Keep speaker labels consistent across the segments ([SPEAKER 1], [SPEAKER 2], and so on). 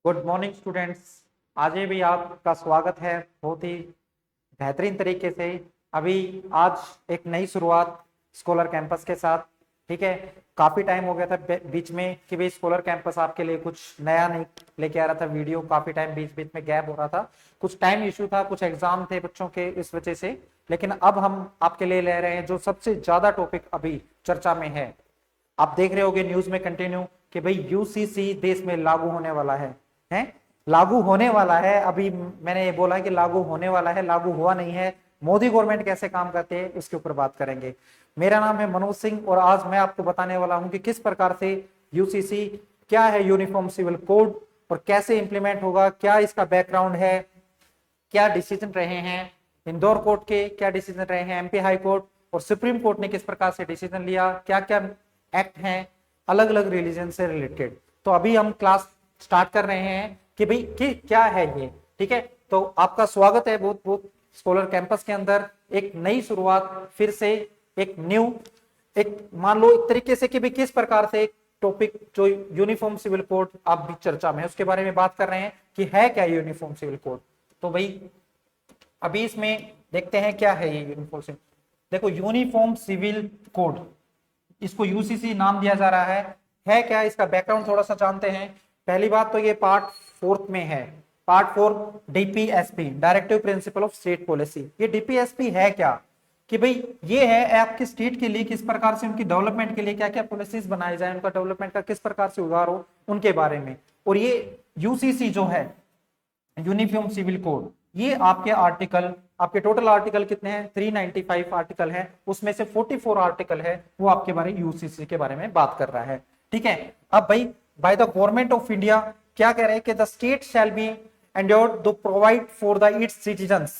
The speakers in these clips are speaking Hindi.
[SPEAKER 1] Good morning students. आज भी आपका स्वागत है बहुत ही बेहतरीन तरीके से। अभी आज एक नई शुरुआत स्कॉलर कैंपस के साथ। ठीक है, काफी टाइम हो गया था बीच में कि भाई स्कॉलर कैंपस आपके लिए कुछ नया नहीं लेके आ रहा था। वीडियो काफी टाइम बीच बीच में गैप हो रहा था, कुछ टाइम इशू था, कुछ एग्जाम थे बच्चों के, इस वजह से। लेकिन अब हम आपके लिए ले रहे हैं जो सबसे ज्यादा टॉपिक अभी चर्चा में है। आप देख रहे होगे न्यूज में कंटिन्यू कि भाई यूसीसी देश में लागू होने वाला है लागू होने वाला है। अभी मैंने ये बोला है कि लागू होने वाला है, लागू हुआ नहीं है। मोदी गवर्नमेंट कैसे काम करते हैं इसके ऊपर बात करेंगे। मेरा नाम है मनोज सिंह और आज मैं आपको बताने वाला हूं कि किस प्रकार से यूसीसी क्या है, यूनिफॉर्म सिविल कोड, और कैसे इंप्लीमेंट होगा, क्या इसका बैकग्राउंड है, क्या डिसीजन रहे हैं इंदौर कोर्ट के, क्या डिसीजन रहे हैं एमपी हाई कोर्ट और सुप्रीम कोर्ट ने किस प्रकार से डिसीजन लिया, क्या क्या एक्ट हैं अलग अलग रिलीजन से रिलेटेड। तो अभी हम क्लास स्टार्ट कर रहे हैं कि भाई क्या है ये। ठीक है, तो आपका स्वागत है बहुत बहुत स्कॉलर कैंपस के अंदर। एक नई शुरुआत, फिर से एक न्यू, एक मान लो एक तरीके से कि भाई किस प्रकार से एक टॉपिक जो यूनिफॉर्म सिविल कोड आप भी चर्चा में उसके बारे में बात कर रहे हैं कि है क्या यूनिफॉर्म सिविल कोड। तो भाई अभी इसमें देखते हैं क्या है ये यूनिफॉर्म सिविल। देखो, यूनिफॉर्म सिविल कोड, इसको यूसीसी नाम दिया जा रहा है क्या, इसका बैकग्राउंड थोड़ा सा जानते हैं। पहली बात तो ये पार्ट 4 में है। Part 4 DPSP, directive principle of state policy. ये डीपीएसपी है क्या कि भाई ये है आपके स्टेट के लिए किस प्रकार से उनकी डेवलपमेंट के लिए क्या क्या पॉलिसीज बनाई जाए, उनका डेवलपमेंट का किस प्रकार से उगार हो उनके बारे में। और ये यूसीसी जो है यूनिफॉर्म सिविल कोड, ये आपके आर्टिकल, आपके टोटल आर्टिकल कितने हैं, 395 आर्टिकल है, उसमें से 44 आर्टिकल है वो आपके बारे यूसीसी के बारे में बात कर रहा है। ठीक है, अब भाई by the government of India क्या कह रहे हैं कि the state shall be endeavoured to provide for the its citizens.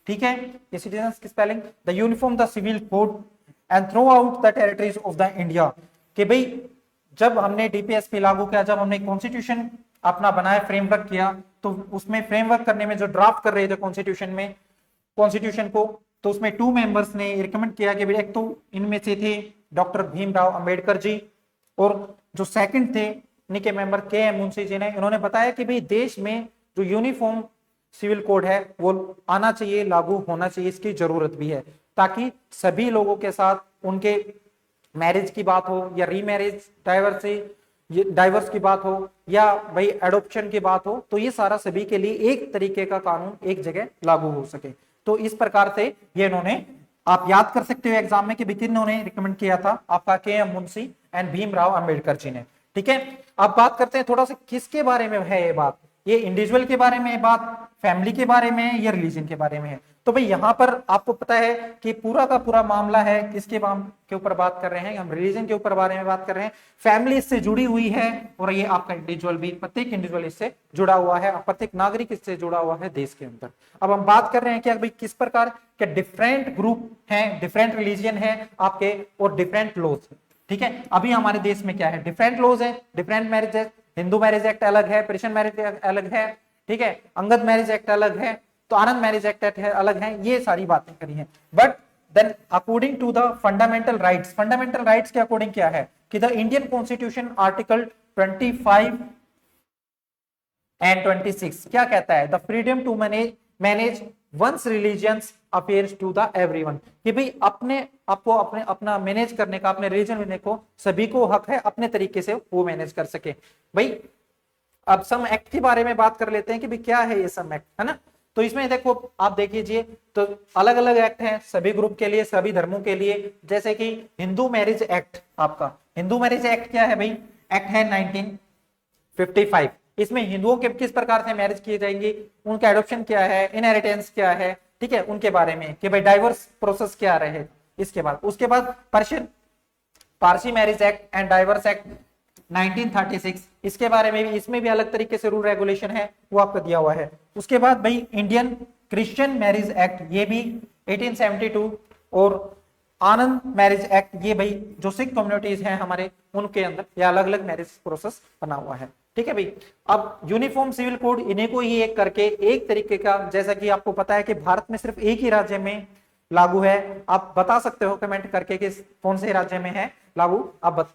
[SPEAKER 1] ठीक है, ये सिटीजंस की spelling the uniform the civil code and throughout the territories of the India. कि भाई जब हमने डीपीएसपी लागू किया, जब हमने कॉन्स्टिट्यूशन अपना बनाया, फ्रेमवर्क किया, तो उसमें फ्रेमवर्क करने में जो ड्राफ्ट कर रहे थे कॉन्स्टिट्यूशन में, कॉन्स्टिट्यूशन को, तो उसमें 2 मेंबर्स ने रिकमेंड किया कि भाई एक तो इनमें से थे डॉक्टर भीमराव अंबेडकर जी, और जो सेकंड थे इनके मेंबर के एम मुंशी जी ने, इन्होंने बताया कि भाई देश में जो यूनिफॉर्म सिविल कोड है वो आना चाहिए, लागू होना चाहिए, इसकी जरूरत भी है ताकि सभी लोगों के साथ उनके मैरिज की बात हो या रीमैरिज, डाइवर्स की बात हो या भाई एडॉप्शन की बात हो, तो ये सारा सभी के लिए एक तरीके का कानून एक जगह लागू हो सके। तो इस प्रकार से ये इन्होंने, आप याद कर सकते हो एग्जाम में कि भी किन्होंने रिकमेंड किया था, आपका के एम मुंशी एंड भीमराव अंबेडकर जी ने। ठीक है, अब बात करते हैं थोड़ा सा किसके बारे में है ये बात। ये इंडिविजुअल के बारे में है बात, फैमिली के बारे में है या रिलीजन के बारे में है। तो भाई यहाँ पर आपको पता है कि पूरा का पूरा मामला है किसके के ऊपर बात कर रहे हैं, हम रिलीजन के ऊपर बारे में बात कर रहे हैं। फैमिली इससे जुड़ी हुई है और ये आपका इंडिविजुअल भी, प्रत्येक इंडिविजुअल इससे जुड़ा हुआ है, प्रत्येक नागरिक इससे जुड़ा हुआ है देश के अंदर। अब हम बात कर रहे हैं कि भाई किस प्रकार के डिफरेंट ग्रुप हैं, डिफरेंट रिलीजन है आपके और डिफरेंट लॉज। ठीक है, अभी हमारे देश में क्या है, डिफरेंट लॉज है, डिफरेंट मैरिज है, हिंदू मैरिज एक्ट अलग है, क्रिश्चियन मैरिज एक्ट अलग है, ठीक है, अंगद मैरिज एक्ट अलग है, तो आनंद मैरिज एक्ट है अलग है, ये सारी बातें करी हैं। But then according to the fundamental rights, fundamental rights के अकॉर्डिंग क्या है कि the Indian constitution article 25 and 26 क्या कहता है, the freedom to manage one's religions affairs to the everyone. कि भाई अपने आपको अपना मैनेज करने का, अपने रिलीजन को सभी को हक है अपने तरीके से वो मैनेज कर सके। भाई अब सम एक्ट के बारे में बात कर लेते हैं कि भाई क्या है ये सम एक्ट, है ना। तो इसमें देखो आप देख लीजिए, तो अलग अलग एक्ट हैं सभी ग्रुप के लिए, सभी धर्मों के लिए। जैसे कि हिंदू मैरिज एक्ट, आपका हिंदू मैरिज एक्ट क्या है भाई, एक्ट है 1955। इसमें हिंदुओं के किस प्रकार से मैरिज किए जाएंगे, उनका एडॉप्शन क्या है, इनहेरिटेंस क्या है, ठीक है, उनके बारे में कि भाई डाइवर्स प्रोसेस क्या रहे। इसके बाद उसके बाद Parsi marriage act and diverse act 1936, इसके बारे में भी, इसमें भी अलग तरीके से रूल रेगुलेशन है वो आपको दिया हुआ है। उसके बाद भाई इंडियन क्रिश्चियन मैरिज एक्ट, ये भी 1872, और आनंद मैरिज एक्ट, ये भाई जो सिख कम्युनिटीज हैं हमारे उनके अंदर ये अलग अलग मैरिज प्रोसेस बना हुआ है। ठीक है भाई, अब यूनिफॉर्म सिविल कोड इन्हीं को ही एक करके एक तरीके का, जैसा कि आपको पता है कि भारत में सिर्फ एक ही राज्य में लागू है। आप बता सकते हो कमेंट करके कि कौन से राज्य में है लागू, आप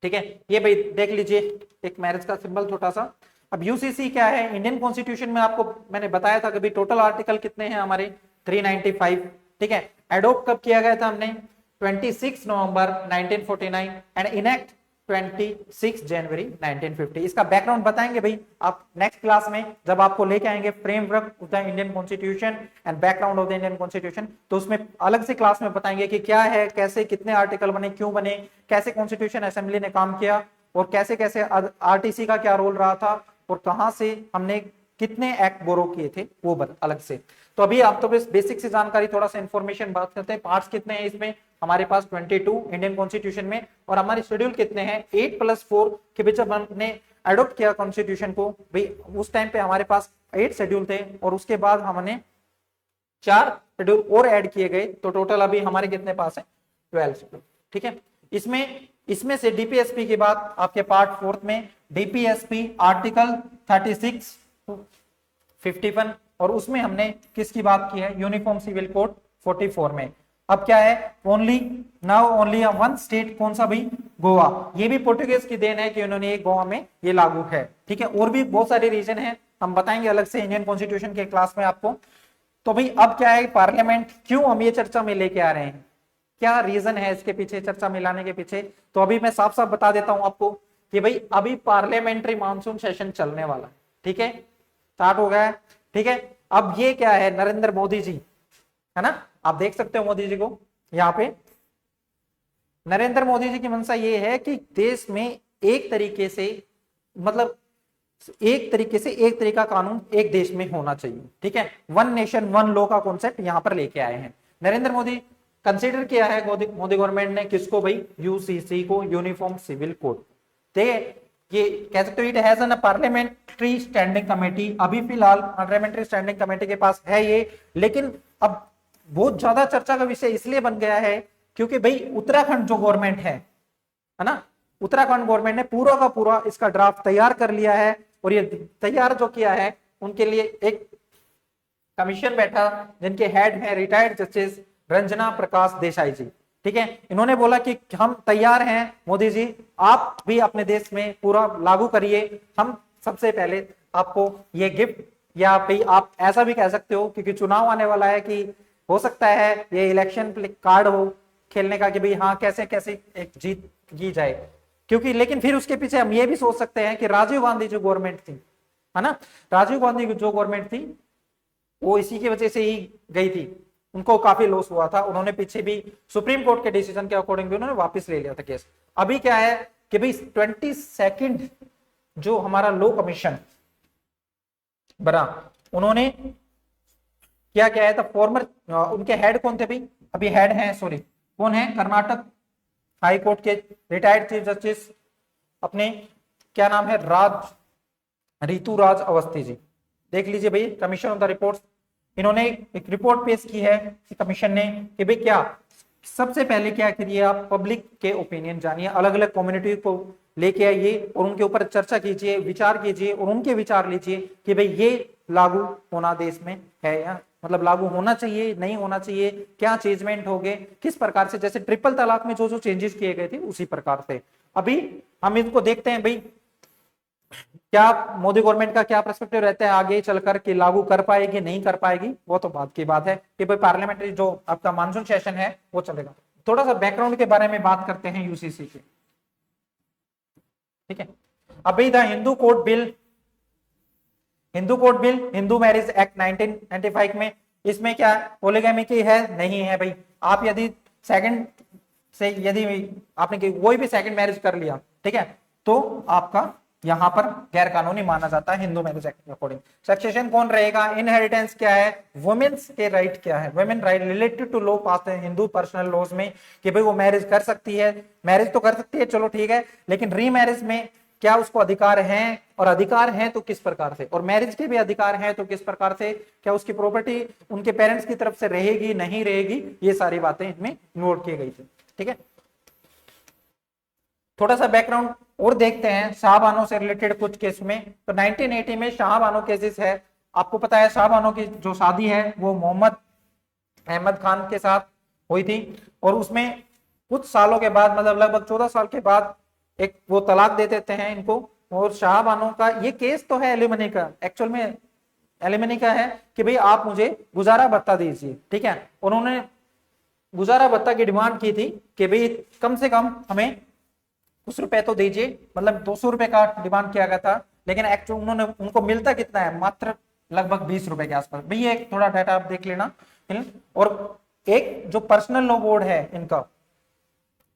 [SPEAKER 1] ठीक है, ये भाई देख लीजिए एक मैरिज का सिंबल छोटा सा। अब यूसीसी क्या है, इंडियन कॉन्स्टिट्यूशन में आपको मैंने बताया था कि टोटल आर्टिकल कितने हैं हमारे 395। ठीक है, एडोप्ट कब किया गया था हमने 26 नवंबर 1949 एंड इनेक्ट 26 जनवरी 1950। इसका बैकग्राउंड बताएंगे भाई आप नेक्स्ट क्लास में, जब आपको लेके आएंगे framework of the Indian constitution and background of the Indian constitution, तो उसमें अलग से क्लास में बताएंगे कि क्या है, कैसे कितने आर्टिकल बने, क्यों बने, कैसे कॉन्स्टिट्यूशन असेंबली ने काम किया और कैसे कैसे आरटीसी का क्या रोल रहा था और कहां से हमने कितने एक्ट बोरो किए थे वो अलग से। तो अभी आप तो बस बेसिक से जानकारी, थोड़ा सा इंफॉर्मेशन बात करते हैं। पार्ट्स कितने हैं इसमें हमारे पास 22 इंडियन कॉन्स्टिट्यूशन में, और हमारे शेड्यूल कितने हैं 8+4 के बीच। जब हमने एडॉप्ट किया कॉन्स्टिट्यूशन को भाई उस टाइम पे हमारे पास 8 शेड्यूल थे और उसके बाद हमने 4 शेड्यूल और ऐड किए गए, तो टोटल अभी हमारे कितने पास है 12 शेड्यूल। ठीक है, इसमें से डीपीएसपी के बाद आपके पार्ट 4 में डीपीएसपी आर्टिकल 36 51, और उसमें हमने किसकी बात की है, यूनिफॉर्म सिविल कोड 44 में। अब क्या है, ओनली वन स्टेट, कौन सा भाई, गोवा। ये भी पोर्टुगीज की देन है कि उन्होंने गोवा में ये लागू है। ठीक है, और भी बहुत सारे रीजन है, हम बताएंगे अलग से इंडियन कॉन्स्टिट्यूशन के क्लास में आपको। तो भाई अब क्या है, पार्लियामेंट क्यों हम ये चर्चा में लेके आ रहे हैं, क्या रीजन है इसके पीछे, चर्चा में लाने के पीछे, तो अभी मैं साफ साफ बता देता हूं आपको कि भाई अभी पार्लियामेंट्री मानसून सेशन चलने वाला है। ठीक है, स्टार्ट हो गया है। ठीक है, अब ये क्या है, नरेंद्र मोदी जी है ना, आप देख सकते हो मोदी जी को यहाँ पे। नरेंद्र मोदी जी की मंशा ये है कि देश में एक तरीके से एक तरीका कानून एक देश में होना चाहिए। ठीक है, वन नेशन वन लॉ का कॉन्सेप्ट यहाँ पर लेके आए हैं नरेंद्र मोदी। कंसीडर किया है मोदी गवर्नमेंट ने किसको भाई, यूसीसी को, यूनिफॉर्म सिविल कोड। ये कह सकते हो it has an parliamentary standing committee. अभी फिलहाल पार्लियामेंट्री स्टैंडिंग कमेटी के पास है ये, लेकिन अब बहुत ज्यादा चर्चा का विषय इसलिए बन गया है क्योंकि भाई उत्तराखंड जो गवर्नमेंट है ना, उत्तराखंड गवर्नमेंट ने पूरा का पूरा इसका ड्राफ्ट तैयार कर लिया है, और ये तैयार जो किया है उनके लिए एक कमीशन बैठा जिनके हेड है रिटायर्ड जस्टिस रंजना प्रकाश देसाई जी। ठीक है, इन्होंने बोला कि हम तैयार हैं मोदी जी, आप भी अपने देश में पूरा लागू करिए। हम सबसे पहले आपको ये गिफ्ट, या भाई आप ऐसा भी कह सकते हो क्योंकि चुनाव आने वाला है कि हो सकता है ये इलेक्शन कार्ड हो खेलने का कि भाई हाँ कैसे कैसे एक जीत की जाए, क्योंकि लेकिन फिर उसके पीछे हम ये भी सोच सकते हैं कि राजीव गांधी जो गवर्नमेंट थी है ना, राजीव गांधी जो गवर्नमेंट थी वो इसी की वजह से ही गई थी, उनको काफी लॉस हुआ था। उन्होंने पीछे भी सुप्रीम कोर्ट के डिसीजन के अकॉर्डिंग भी उन्होंने वापस ले लिया था केस। अभी क्या है कि भाई 22 जो हमारा लॉ कमीशन बना, उन्होंने क्या किया है, फॉर्मर उनके हेड कौन थे भाई, अभी हेड हैं सॉरी कौन है, कर्नाटक हाई कोर्ट के रिटायर्ड चीफ जस्टिस अपने क्या नाम है, ऋतुराज अवस्थी जी। देख लीजिए भाई कमीशन ऑफ द रिपोर्ट्स, इन्होंने एक रिपोर्ट पेश की है कमीशन ने कि भाई क्या सबसे पहले क्या करिए, आप पब्लिक के ओपिनियन जानिए, अलग अलग कम्युनिटी को लेके आइए और उनके ऊपर चर्चा कीजिए, विचार कीजिए और उनके विचार लीजिए कि भाई ये लागू होना देश में है या मतलब लागू होना चाहिए नहीं होना चाहिए, क्या चेंजमेंट हो गए, किस प्रकार से, जैसे ट्रिपल तलाक में जो जो चेंजेस किए गए थे उसी प्रकार से। अभी हम इनको देखते हैं भाई क्या मोदी गवर्नमेंट का क्या पर्सपेक्टिव रहता है आगे चलकर कि लागू कर पाएगी नहीं कर पाएगी, वो तो बात की बात है कि भाई पार्लियामेंट्री जो आपका मानसून सेशन है वो चलेगा। थोड़ा सा बैकग्राउंड के बारे में बात करते हैं यूसीसी के। ठीक है, अभी the Hindu code bill, Hindu marriage act 1995 में इसमें क्या पॉलीगैमी की है नहीं है भाई। आप यदि सेकंड से यदि आपने कोई भी सेकंड मैरिज कर लिया, ठीक है, तो आपका यहां पर गैर कानूनी माना जाता है हिंदू मैरिज एक्ट के अकॉर्डिंग। सक्सेशन कौन रहेगा, इनहेरिटेंस क्या है, वुमेन्स के राइट क्या है, women right related to law pass है हिंदू पर्सनल लॉज में कि भाई वो मैरिज कर सकती है, मैरिज तो कर सकती है चलो ठीक है, लेकिन रीमैरिज में क्या उसको अधिकार हैं, और अधिकार हैं तो किस प्रकार से, और मैरिज के भी अधिकार हैं तो किस प्रकार से, क्या उसकी प्रॉपर्टी उनके पेरेंट्स की तरफ से रहेगी नहीं रहेगी, ये सारी बातें इसमें इन्वॉल्व की गई थी। ठीक है, थोड़ा सा बैकग्राउंड और देखते हैं शाहबानो से रिलेटेड कुछ केस में। तो 1980 में शाहबानो केसेस है, आपको पता है शाहबानो की जो शादी है वो मोहम्मद अहमद खान के साथ हुई थी, और उसमें कुछ सालों के बाद मतलब लगभग 14 साल के बाद एक वो तलाक दे देते हैं इनको। और शाहबानो का ये केस तो है एलिमनी का, एक्चुअल में एलिमनी का है कि भाई आप मुझे गुजारा भत्ता दीजिए, ठीक है। उन्होंने गुजारा भत्ता की डिमांड की थी कि भाई कम से कम हमें कुछ रुपए तो दीजिए, मतलब 200 रुपए का डिमांड किया गया था, लेकिन एक्चुअल उन्होंने उनको मिलता कितना है, मात्र लगभग 20 रुपए के आसपास। भैया एक थोड़ा डाटा आप देख लेना। और एक जो पर्सनल लॉ बोर्ड है इनका,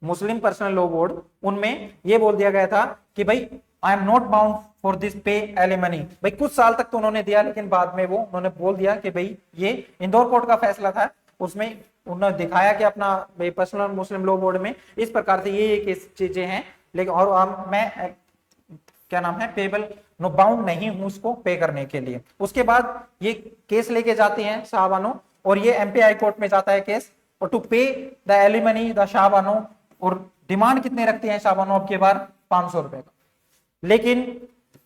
[SPEAKER 1] मुस्लिम पर्सनल लॉ बोर्ड, उनमें यह बोल दिया गया था कि भाई I am not bound for this पे एलिमनी। भाई कुछ साल तक तो उन्होंने दिया, लेकिन बाद में वो उन्होंने बोल दिया कि भाई ये इंदौर कोर्ट का फैसला था, उसमें उन्होंने दिखाया कि अपना भाई पर्सनल मुस्लिम लॉ बोर्ड में इस प्रकार से ये चीजें हैं, लेकिन और मैं क्या नाम है पेबल नो बाउंड नहीं हूं उसको पे करने के लिए। उसके बाद ये केस लेके जाती हैं शाहबानो, और ये एमपी हाई कोर्ट में जाता है केस, और टू पे द एलिमनी द शाहबानो, और डिमांड कितने रखती है शाहबानो अब के बार 500 रुपए का। लेकिन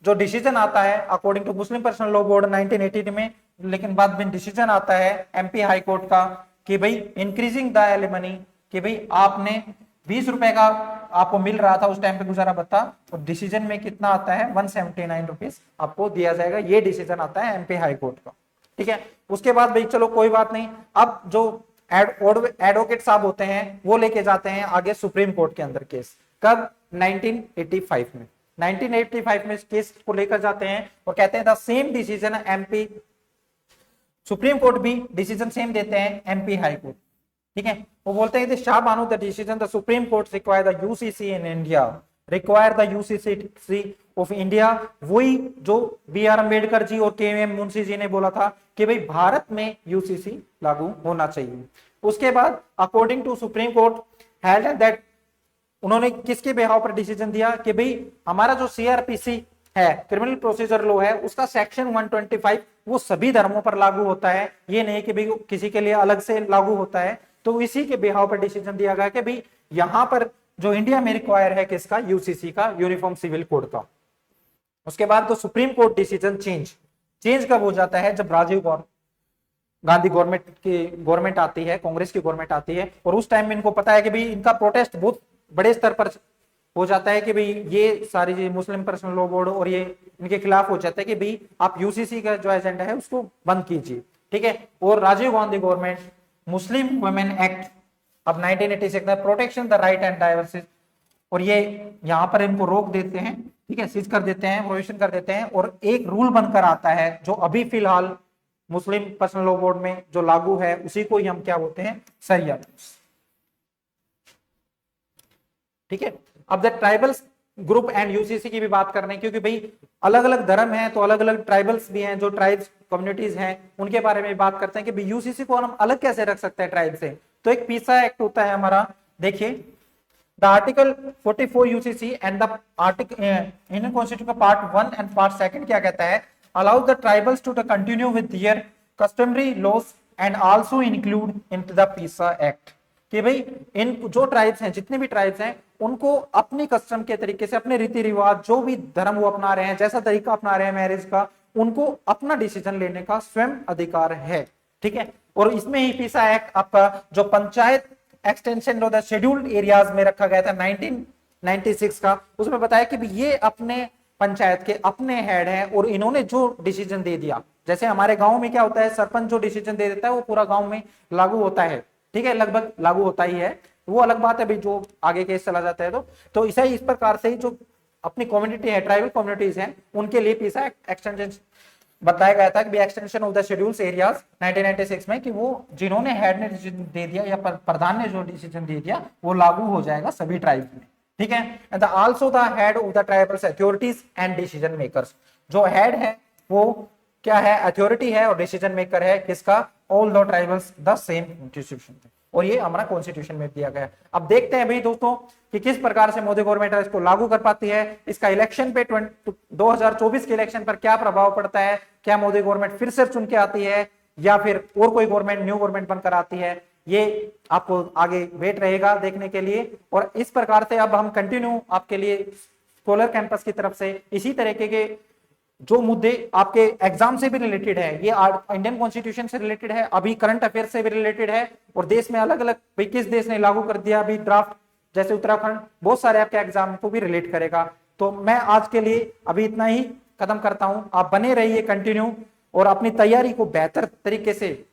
[SPEAKER 1] जो डिसीजन आता है according to Muslim personal law board 1980 में, लेकिन बाद में डिसीजन आता है एमपी हाई कोर्ट का कि भाई इंक्रीजिंग द एलिमनी, कि भाई आपने 20 रुपए का आपको मिल रहा था उस टाइम पे गुजारा भत्ता, और डिसीजन में कितना आता है 179 रुपीज आपको दिया जाएगा। ये डिसीजन आता है एमपी हाई कोर्ट का, ठीक है। उसके बाद भाई चलो कोई बात नहीं, अब जो एडवोकेट साहब होते हैं वो लेके जाते हैं आगे सुप्रीम कोर्ट के अंदर केस। कब? 1985 में। 1985 में इस केस को लेकर जाते हैं और कहते हैं the same decision MP supreme court भी डिसीजन सेम देते हैं एमपी हाई कोर्ट, ठीक है। वो बोलते हैं Shah Bano the decision the supreme court require the UCC in India, require the UCC of India. वही जो बी आर अम्बेडकर जी और के एम मुंशी जी ने बोला था कि भाई भारत में यूसीसी लागू होना चाहिए। उसके बाद according to supreme court held that, उन्होंने किसके बिहाव पर डिसीजन दिया कि भाई हमारा जो सीआरपीसी है, क्रिमिनल प्रोसीजर लॉ है, उसका सेक्शन 125 वो सभी धर्मों पर लागू होता है, ये नहीं कि भाई किसी के लिए अलग से लागू होता है। तो इसी के बिहाव पर डिसीजन दिया गया कि भाई यहां पर जो इंडिया में रिक्वायर है किसका, यूसीसी का, यूनिफॉर्म सिविल कोड का। उसके बाद तो सुप्रीम कोर्ट डिसीजन चेंज कब हो जाता है, जब राजीव गांधी गवर्नमेंट आती है, कांग्रेस की गवर्नमेंट आती है, और उस टाइम में इनको पता है कि भाई इनका प्रोटेस्ट बहुत बड़े स्तर पर हो जाता है कि भाई ये सारी मुस्लिम पर्सनल लॉ बोर्ड और ये इनके खिलाफ हो जाता है कि भाई आप यूसीसी का जो एजेंडा है उसको बंद कीजिए, ठीक है। और Rajiv Gandhi government Muslim women act अब 1986 में, protection the right and diversity, और ये यहाँ पर इनको रोक देते हैं, ठीक है, सीज कर देते हैं, प्रोहिबिशन कर देते हैं, और एक रूल बनकर आता है जो अभी फिलहाल मुस्लिम पर्सनल लॉ बोर्ड में जो लागू है उसी को ही हम क्या बोलते हैं, सरिया, ठीक है। अब the tribals group and UCC की भी बात कर रहे हैं, क्योंकि भाई अलग अलग धर्म है तो अलग अलग ट्राइबल्स भी हैं, जो ट्राइब्स कम्युनिटीज हैं उनके बारे में बात करते हैं कि भाई यूसीसी को हम अलग कैसे रख सकते हैं ट्राइब से। तो एक पीसा एक्ट होता है हमारा, देखिए the article 44 UCC and the article Indian constitution का पार्ट 1 एंड पार्ट 2 क्या कहता है, allow the tribals to continue with their customary laws and also include in the PESA act, कि भाई इन जो ट्राइब्स हैं, जितने भी ट्राइब्स हैं, उनको अपनी कस्टम के तरीके से, अपने रीति रिवाज, जो भी धर्म वो अपना रहे हैं, जैसा तरीका अपना रहे हैं मैरिज का, उनको अपना डिसीजन लेने का स्वयं अधिकार है, ठीक है। और इसमें ही पीसा एक्ट आपका जो panchayat extension of the scheduled areas में रखा गया था 1996 का, उसमें बताया कि ये अपने पंचायत के अपने हेड हैं और इन्होंने जो डिसीजन दे दिया, जैसे हमारे गांव में क्या होता है, सरपंच जो डिसीजन दे देता है वो पूरा गांव में लागू होता है, ठीक है, लगभग लागू होता ही है, वो अलग बात है भाई जो आगे केस चला जाता है तो इसे इस प्रकार से जो अपनी कम्युनिटी है, ट्राइबल कम्युनिटीज हैं, उनके लिए पीसा एक्सटेंशन बताया गया था कि extension of the schedules areas 1996 में, कि वो जिन्होंने हेड ने डिसीजन दे दिया या प्रधान ने जो डिसीजन दे दिया वो लागू हो जाएगा सभी ट्राइब में, ठीक है। And also the head of the tribal authorities and decision makers, जो हेड है वो क्या है, अथॉरिटी है और डिसीजन मेकर है किसका, all the tribals the same institution, और ये हमारा कॉन्स्टिट्यूशन में दिया गया है। अब देखते हैं भाई दोस्तों कि किस प्रकार से मोदी गवर्नमेंट इसको लागू कर पाती है, इसका इलेक्शन पे 2024 के इलेक्शन पर क्या प्रभाव पड़ता है, क्या मोदी गवर्नमेंट फिर से चुन के आती है या फिर और कोई गवर्नमेंट न्यू गवर्नमेंट बनकर आती है, ये आपको आगे वेट रहेगा देखने के लिए। और इस प्रकार से अब हम कंटिन्यू आपके लिए स्कॉलर कैंपस की तरफ से इसी तरीके के जो मुद्दे आपके एग्जाम से भी रिलेटेड है, ये इंडियन कॉन्स्टिट्यूशन से रिलेटेड है, अभी करंट अफेयर से भी रिलेटेड है, और देश में अलग अलग किस देश ने लागू कर दिया, अभी ड्राफ्ट जैसे उत्तराखंड, बहुत सारे आपके एग्जाम को भी रिलेट करेगा। तो मैं आज के लिए अभी इतना ही खत्म करता हूं। आप बने रहिए कंटिन्यू और अपनी तैयारी को बेहतर तरीके से,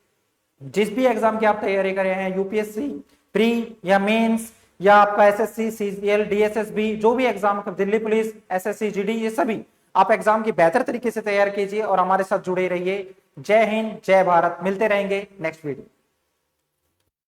[SPEAKER 1] जिस भी एग्जाम की आप तैयारी कर रहे हैं, यूपीएससी प्री या मेंस या आपका एसएससी सीजीएल डीएसएसबी, जो भी exam, Delhi police, SSC GD, ये सभी आप एग्जाम की बेहतर तरीके से तैयार कीजिए और हमारे साथ जुड़े रहिए। जय हिंद, जय भारत। मिलते रहेंगे नेक्स्ट वीडियो।